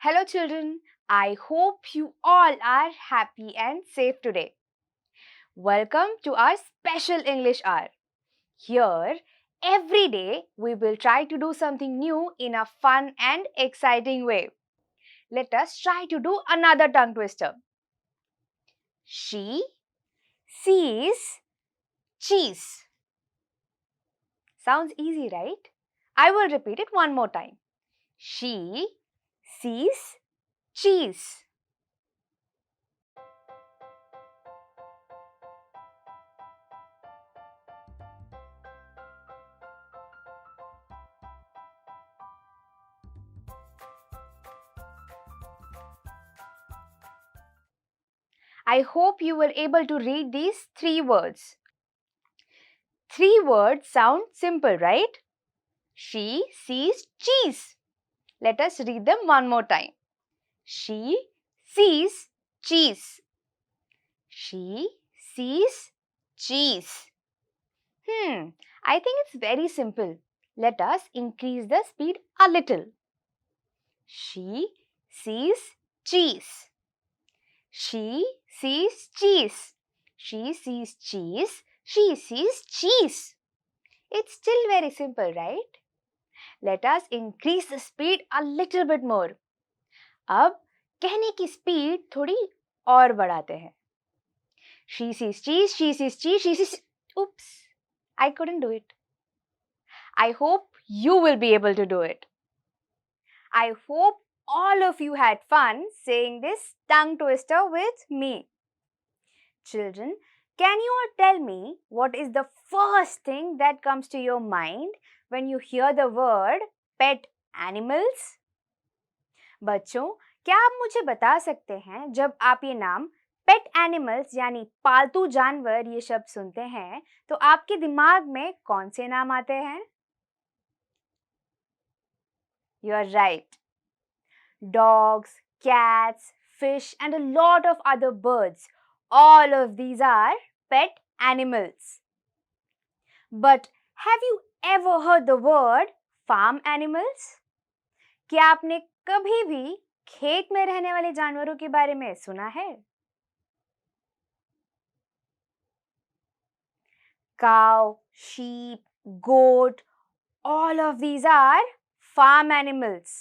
Hello children, I hope you all are happy and safe today. Welcome to our special English hour. Here, every day we will try to do something new in a fun and exciting way. Let us try to do another tongue twister. She sees cheese. Sounds easy, right? I will repeat it one more time. She sees cheese. I hope you were able to read these three words. Three words sound simple, right? She sees cheese. Let us read them one more time. She sees cheese. She sees cheese. I think it's very simple. Let us increase the speed a little. She sees cheese. She sees cheese. She sees cheese. She sees cheese. It's still very simple, right? Let us increase the speed a little bit more. अब कहने की speed थोड़ी और बढ़ाते हैं. She sees cheese, she sees cheese, she sees... Oops, I couldn't do it. I hope you will be able to do it. I hope all of you had fun saying this tongue twister with me. Children, can you all tell me what is the first thing that comes to your mind when you hear the word pet animals? बच्चों, क्या आप मुझे बता सकते हैं जब आप ये नाम पेट एनिमल्स यानी पालतू जानवर ये शब्द सुनते हैं तो आपके दिमाग में कौन से नाम आते हैं? You are right. Dogs, cats, fish and a lot of other birds. All of these are pet animals. But have you ever heard the word farm animals? क्या आपने कभी भी खेत में रहने वाले जानवरों के बारे में सुना है? Cow, sheep, goat, all of these are farm animals.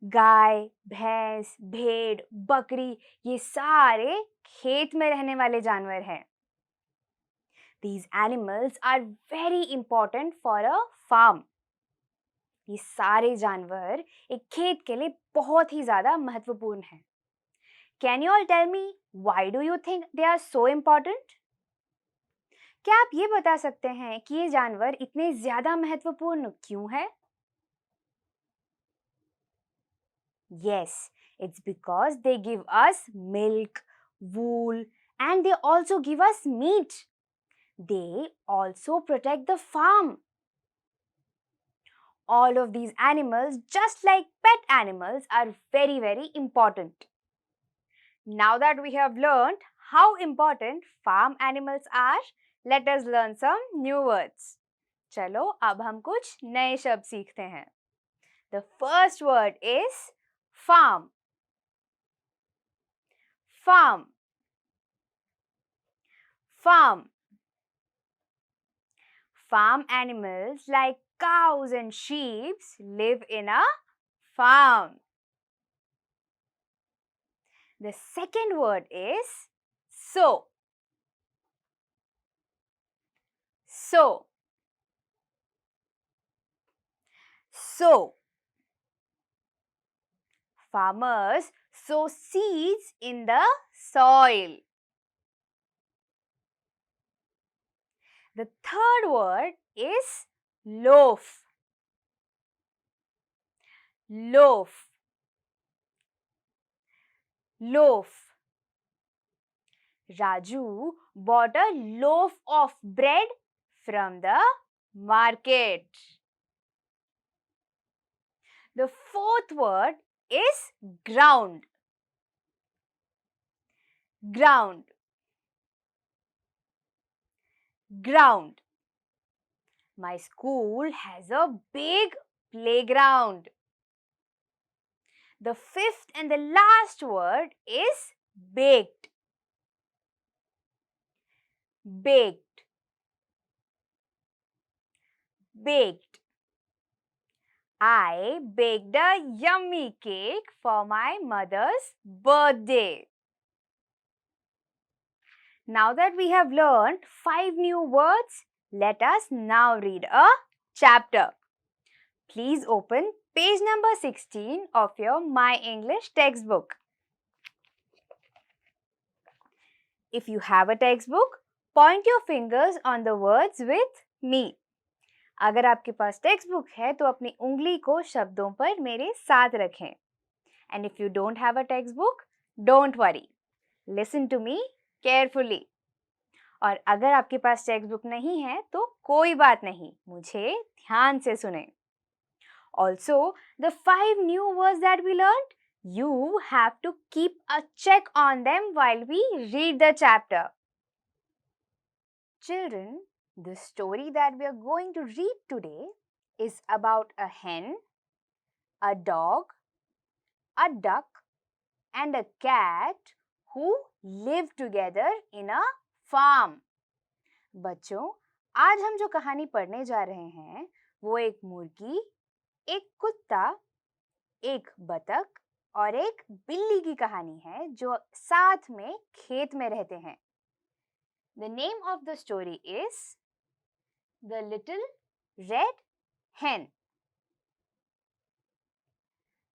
गाय, भैंस, भेड़, बकरी ये सारे खेत में रहने वाले जानवर हैं. These animals are very important for a farm. ये सारे जानवर एक खेत के लिए बहुत ही ज़्यादा महत्वपूर्ण हैं. Can you all tell me why do you think they are so important? क्या आप ये बता सकते हैं कि ये जानवर इतने ज़्यादा महत्वपूर्ण क्यों है? Yes, it's because they give us milk, wool, and they also give us meat. They also protect the farm. All of these animals, just like pet animals, are very, very important. Now that we have learned how important farm animals are, let us learn some new words. चलो अब हम कुछ नए शब्द सीखते हैं. The first word is farm. Farm. Farm. Farm animals like cows and sheep live in a farm. The second word is sow. Sow. Sow. Farmers sow seeds in the soil. The third word is loaf. Loaf. Loaf. Raju bought a loaf of bread from the market. The fourth word is ground. Ground. Ground. My school has a big playground. The fifth and the last word is baked. Baked. Baked. I baked a yummy cake for my mother's birthday. Now that we have learned 5 new words, let us now read a chapter. Please open page number 16 of your My English textbook. If you have a textbook, point your fingers on the words with me. अगर आपके पास text book है तो अपनी उंगली को शब्दों पर मेरे साथ रखें. And if you don't have a textbook, don't worry. Listen to me carefully. और अगर आपके पास टेक्स्ट बुक नहीं है तो कोई बात नहीं, मुझे ध्यान से सुनें. Also, the 5 new words that we learned, you have to keep a check on them while we read the chapter. Children, the story that we are going to read today is about a hen, a dog, a duck, and a cat who live together in a farm. बच्चों, आज हम जो कहानी पढ़ने जा रहे हैं वो एक मुर्गी, एक कुत्ता, एक बतख और एक बिल्ली की कहानी है जो साथ में खेत में रहते हैं. The name of the story is The Little Red Hen.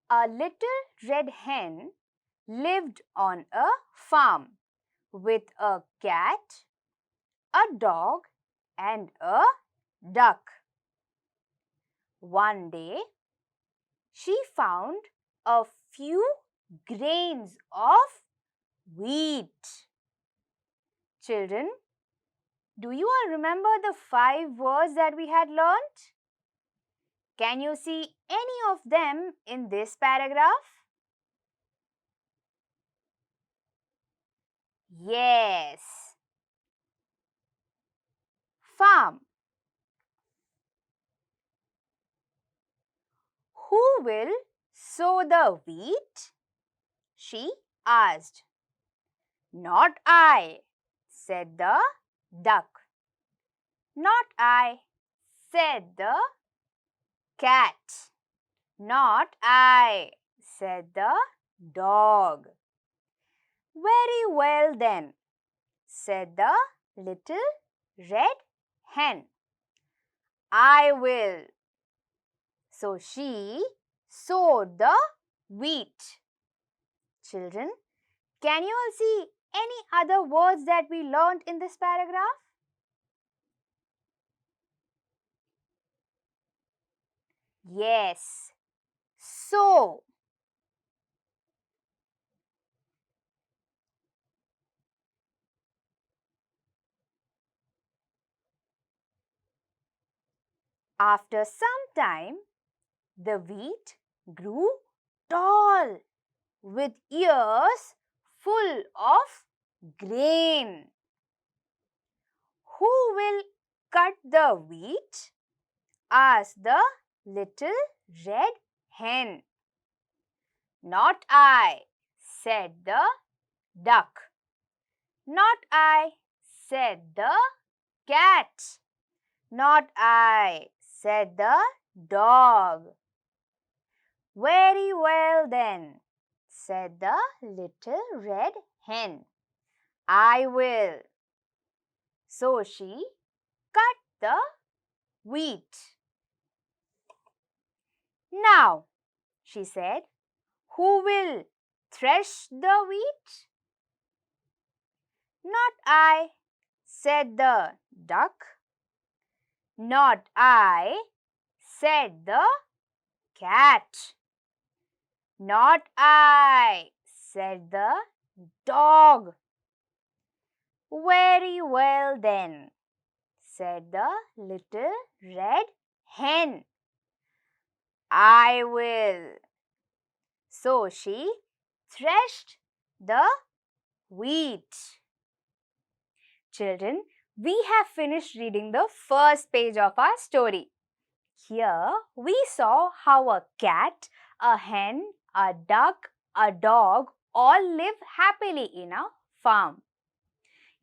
A little red hen lived on a farm with a cat, a dog, and a duck. One day, she found a few grains of wheat. Children, do you all remember the 5 words that we had learned? Can you see any of them in this paragraph? Yes. Farm. Who will sow the wheat? She asked. Not I, said the duck. Not I, said the cat. Not I, said the dog. Very well then, said the little red hen. I will. So she sowed the wheat. Children, can you all see any other words that we learned in this paragraph? Yes. Sow. After some time, the wheat grew tall with ears full of grain. Who will cut the wheat? Asked the little red hen. Not I, said the duck. Not I, said the cat. Not I, said the dog. Very well then, said the little red hen. I will. So she cut the wheat. Now, she said, who will thresh the wheat? Not I, said the duck. Not I, said the cat. Not I, said the dog. Very well then, said the little red hen. I will. So she threshed the wheat. Children, we have finished reading the first page of our story. Here we saw how a cat, a hen, a duck, a dog all live happily in a farm.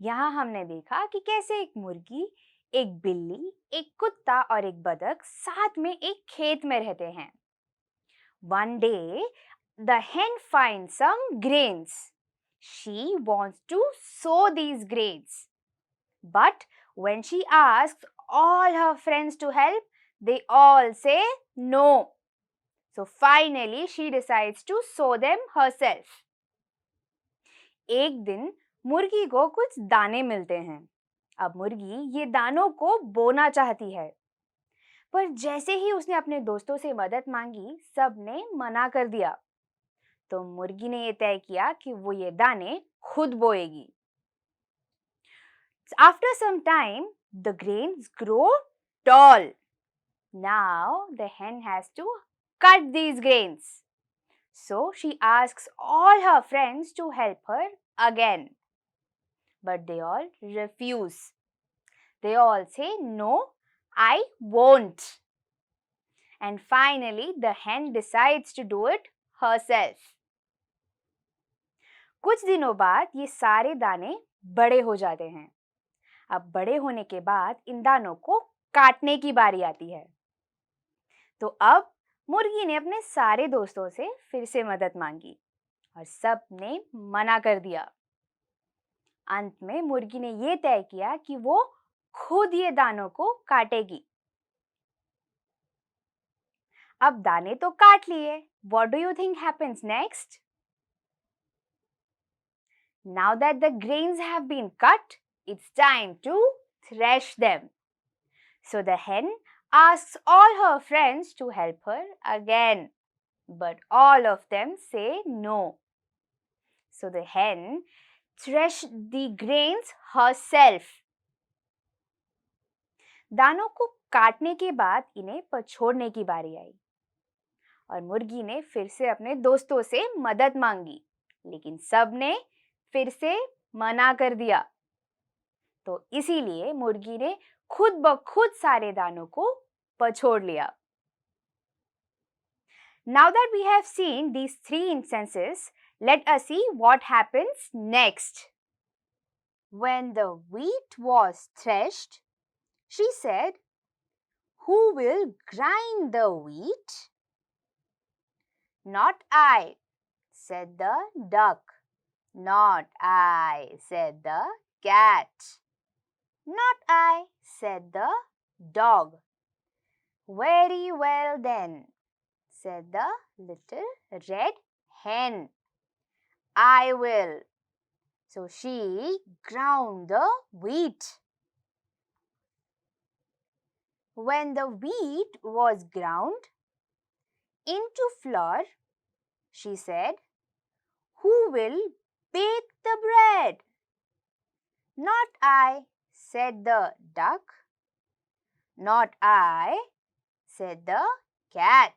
यहाँ हमने देखा कि कैसे एक मुर्गी, एक बिल्ली, एक कुत्ता और एक बतख साथ में एक खेत में रहते हैं. One day, the hen finds some grains. She wants to sow these grains. But when she asks all her friends to help, they all say no. So finally, she decides to sow them herself. एक दिन मुर्गी को कुछ दाने मिलते हैं. अब मुर्गी ये दानों को बोना चाहती है, पर जैसे ही उसने अपने दोस्तों से मदद मांगी, सबने मना कर दिया. तो मुर्गी ने ये तय किया कि वो ये दाने खुद बोएगी. After some time, the grains grow tall. Now the hen has to cut these grains. So she asks all her friends to help her again. But they all refuse. They all say, no, I won't. And finally, the hen decides to do it herself. कुछ दिनों बाद ये सारे दाने बड़े हो जाते हैं. अब बड़े होने के बाद इन दानों को काटने की बारी आती है. तो अब मुर्गी ने अपने सारे दोस्तों से फिर से मदद मांगी और सब ने मना कर दिया. अंत में मुर्गी ने ये तय किया कि वो खुद ये दानों को काटेगी. अब दाने तो काट लिए. What do you think happens next? Now that the grains have been cut, it's time to thresh them. So the hen asks all her friends to help her again. But all of them say no. So the hen threshed the grains herself. दानों को काटने के बाद इन्हें पछोड़ने की बारी आई और मुर्गी ने फिर से अपने दोस्तों से मदद मांगी, लेकिन सब ने फिर से मना कर दिया. तो इसीलिए मुर्गी ने खुद ब खुद सारे दानों को पछोड़ लिया. Now that we have seen these three instances, let us see what happens next. When the wheat was threshed, she said, who will grind the wheat? Not I, said the duck. Not I, said the cat. Not I, said the dog. Very well then, said the little red hen. I will. So she ground the wheat. When the wheat was ground into flour, she said, who will bake the bread? Not I, said the duck. Not I, said the cat.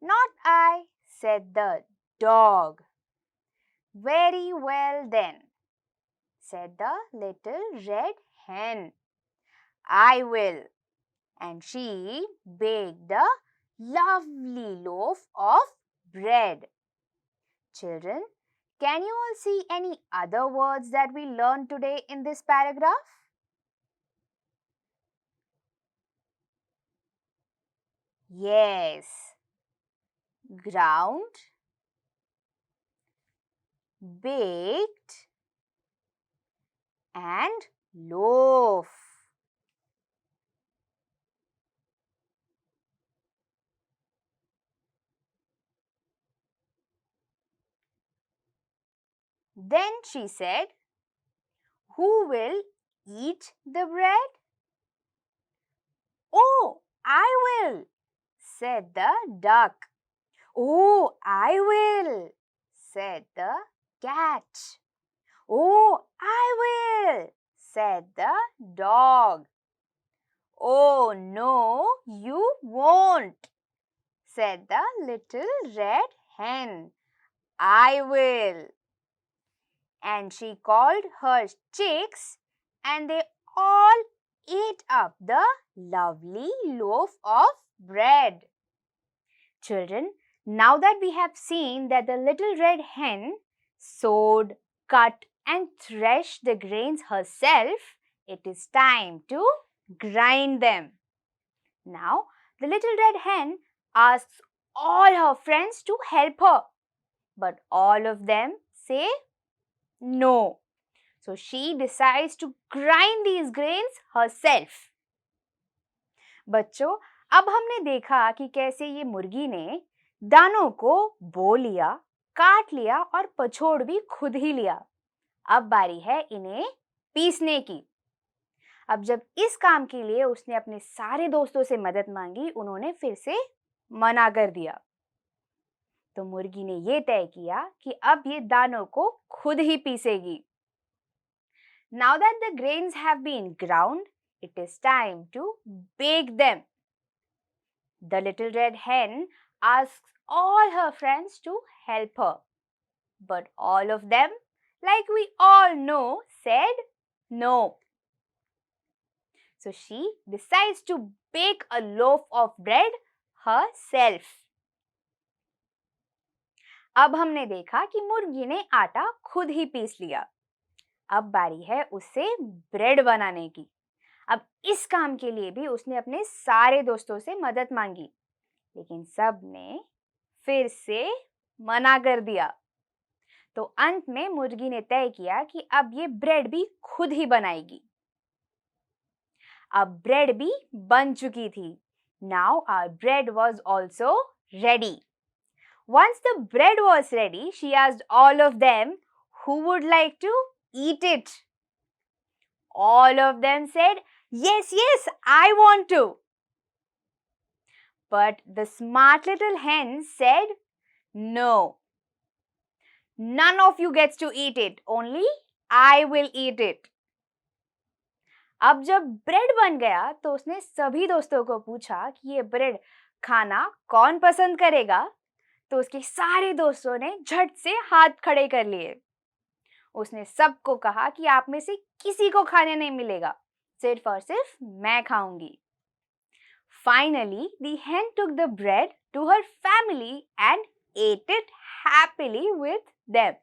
Not I, said the dog. Very well then, said the little red hen. I will. And she baked a lovely loaf of bread. Children, can you all see any other words that we learned today in this paragraph? Yes. Ground, baked, and loaf. Then she said, "Who will eat the bread?" "Oh, I will," said the duck. "Oh, I will," said the cat. "Oh, I will," said the dog. "Oh, no, you won't," said the little red hen. "I will." And she called her chicks, and they all ate up the lovely loaf of bread. Children, now that we have seen that the little red hen sowed, cut, and threshed the grains herself, it is time to grind them. Now, the little red hen asks all her friends to help her, but all of them say no. So she decides to grind these grains herself. बच्चों, अब हमने देखा कि कैसे ये मुर्गी ने दानों को बो लिया, काट लिया और पछोड़ भी खुद ही लिया। अब बारी है इन्हें पीसने की। अब जब इस काम के लिए उसने अपने सारे दोस्तों से मदद मांगी, उन्होंने फिर से मना कर दिया। तो मुर्गी ने ये तय किया कि अब ये दानों को खुद ही पीसेगी। Now that the grains have been ground, it is time to bake them. The little red hen asks all her friends to help her. But all of them, like we all know, said no. So she decides to bake a loaf of bread herself. अब हमने देखा कि मुर्गी ने आटा खुद ही piece लिया। अब बारी है उसे ब्रेड बनाने की। अब इस काम के लिए भी उसने अपने सारे दोस्तों से मदद मांगी, लेकिन सब ने फिर से मना कर दिया। तो अंत में मुर्गी ने तय किया कि अब ये ब्रेड भी खुद ही बनाएगी। अब ब्रेड भी बन चुकी थी। Now our bread was also ready. Once the bread was ready, she asked all of them who would like to eat it. All of them said, "Yes, yes, I want to." But the smart little hen said, "No. None of you gets to eat it. Only I will eat it." अब जब bread बन गया तो उसने सभी दोस्तों को पूछा कि ये ब्रेड खाना कौन पसंद करेगा। तो उसके सारे दोस्तों ने झट से हाथ खड़े कर लिए। उसने सबको कहा कि आप में से किसी को खाने नहीं मिलेगा, सिर्फ और सिर्फ मैं खाऊंगी। Finally, the hen took the bread to her family and ate it happily with them.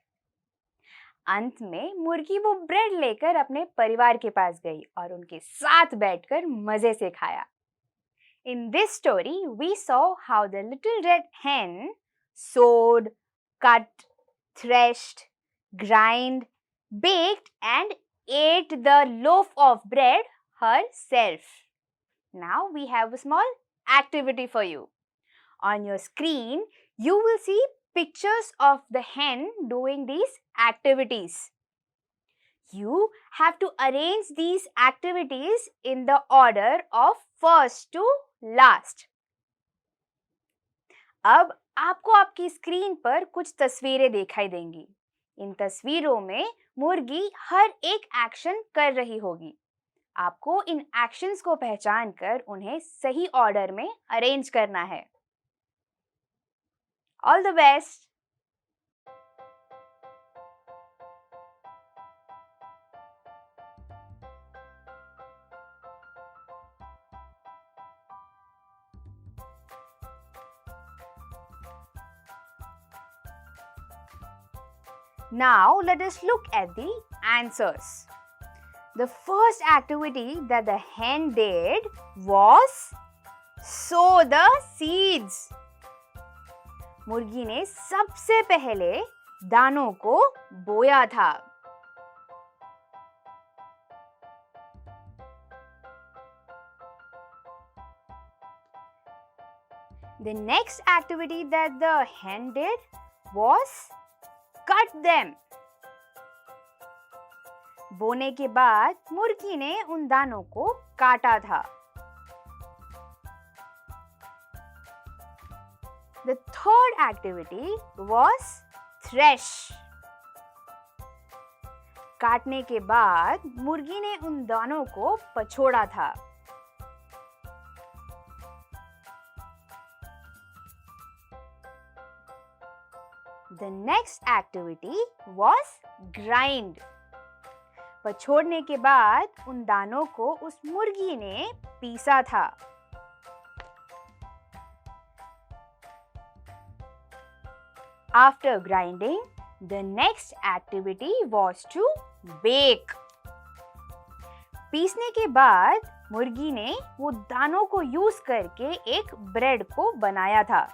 अंत में मुर्गी वो ब्रेड लेकर अपने परिवार के पास गई और उनके साथ बैठकर मजे से खाया। In this story, we saw how the little red hen sowed, cut, threshed, grind, baked and ate the loaf of bread herself. Now we have a small activity for you. On your screen, you will see pictures of the hen doing these activities. You have to arrange these activities in the order of first to last. अब आपको आपकी screen पर कुछ तस्वीरें दिखाई देंगी। इन तस्वीरों में मुर्गी हर एक एक्शन कर रही होगी। आपको इन एक्शंस को पहचान कर उन्हें सही ऑर्डर में अरेंज करना है। All the best! Now let us look at the answers. The first activity that the hen did was sow the seeds. मुर्गी ने सबसे पहले दानों को बोया था। The next activity that the hen did was cut them. बोने के बाद मुर्गी ने उन दानों को काटा था। The third activity was thresh. काटने के बाद मुर्गी ने उन दानों को पछोड़ा था। The next activity was grind. पछोड़ने के बाद उन दानों को उस मुर्गी ने पीसा था। After grinding, the next activity was to bake. पीसने के बाद मुर्गी ने वो दानों को यूज करके एक ब्रेड को बनाया था।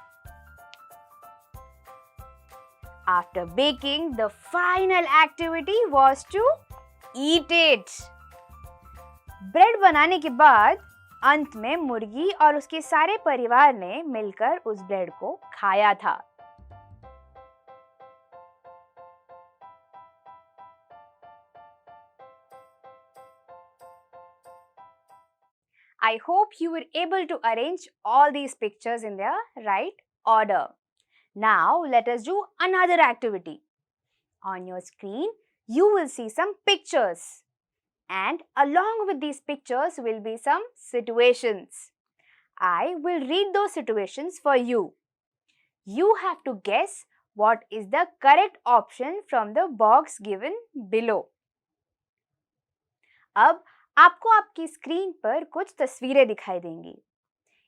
After baking, the final activity was to eat it. Bread बनाने के बाद अंत में मुर्गी और उसके सारे परिवार ने मिलकर उस ब्रेड को खाया था। I hope you were able to arrange all these pictures in their right order. Now let us do another activity. On your screen, you will see some pictures, and along with these pictures will be some situations. I will read those situations for you. You have to guess what is the correct option from the box given below. अब आपको आपकी screen पर कुछ तस्वीरें दिखाई देंगी।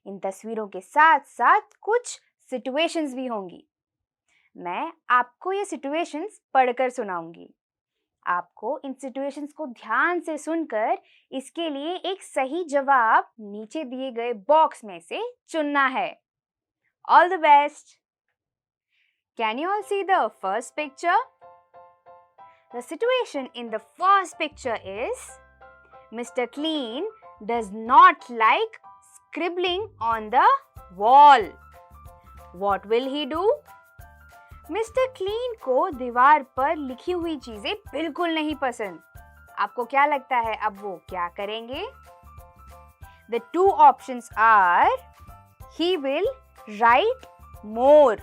इन तस्वीरों के साथ साथ कुछ सिचुएशंस भी होंगी। मैं आपको ये सिचुएशंस पढ़कर सुनाऊंगी। आपको इन सिचुएशंस को ध्यान से सुनकर इसके लिए एक सही जवाब नीचे दिए गए बॉक्स में से चुनना है। All the best! Can you all see the first picture? The situation in the first picture is Mr. Clean does not like scribbling on the wall. What will he do? Mr. Clean को दीवार पर लिखी हुई चीजें बिल्कुल नहीं पसंद। आपको क्या लगता है अब वो क्या करेंगे? The two options are he will write more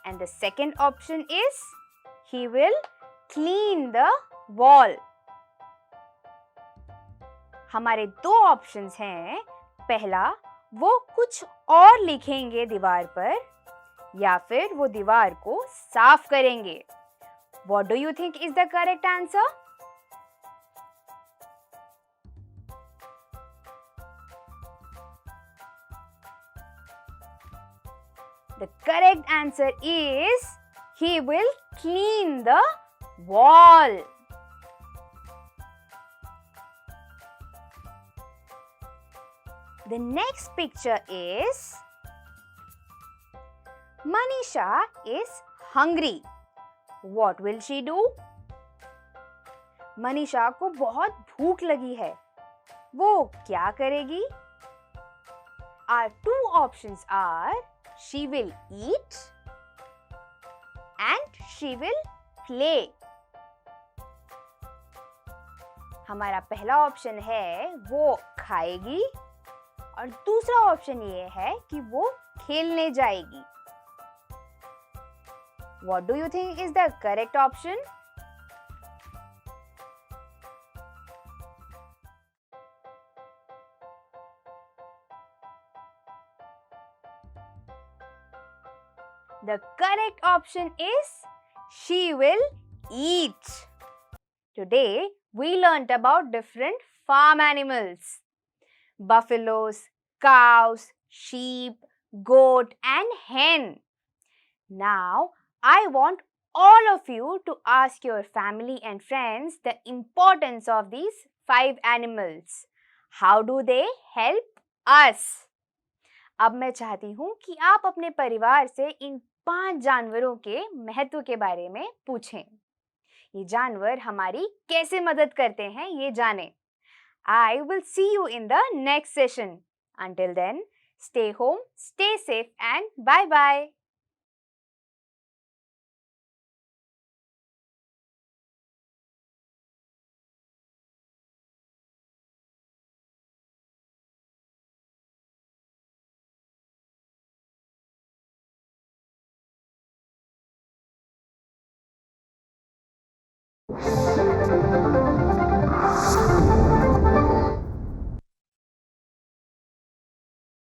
and the second option is he will clean the wall. हमारे दो ऑप्शंस हैं। पहला, वो कुछ और लिखेंगे दीवार पर या फिर वो दीवार को साफ करेंगे। What do you think is the correct answer? The correct answer is he will clean the wall. The next picture is Manisha is hungry. What will she do? Manisha को बहुत भूख लगी है। वो क्या करेगी? Our two options are she will eat and she will play. हमारा पहला ऑप्शन है वो खाएगी और दूसरा ऑप्शन ये है कि वो खेलने जाएगी। What do you think is the correct option? The correct option is she will eat. Today we learnt about different farm animals: buffaloes, cows, sheep, goat and hen. Now I want all of you to ask your family and friends the importance of these 5 animals. How do they help us? अब मैं चाहती हूँ कि आप अपने परिवार से इन 5 जानवरों के महत्व के बारे में पूछें। ये जानवर हमारी कैसे मदद करते हैं ये जानें। I will see you in the next session. Until then, stay home, stay safe and bye-bye.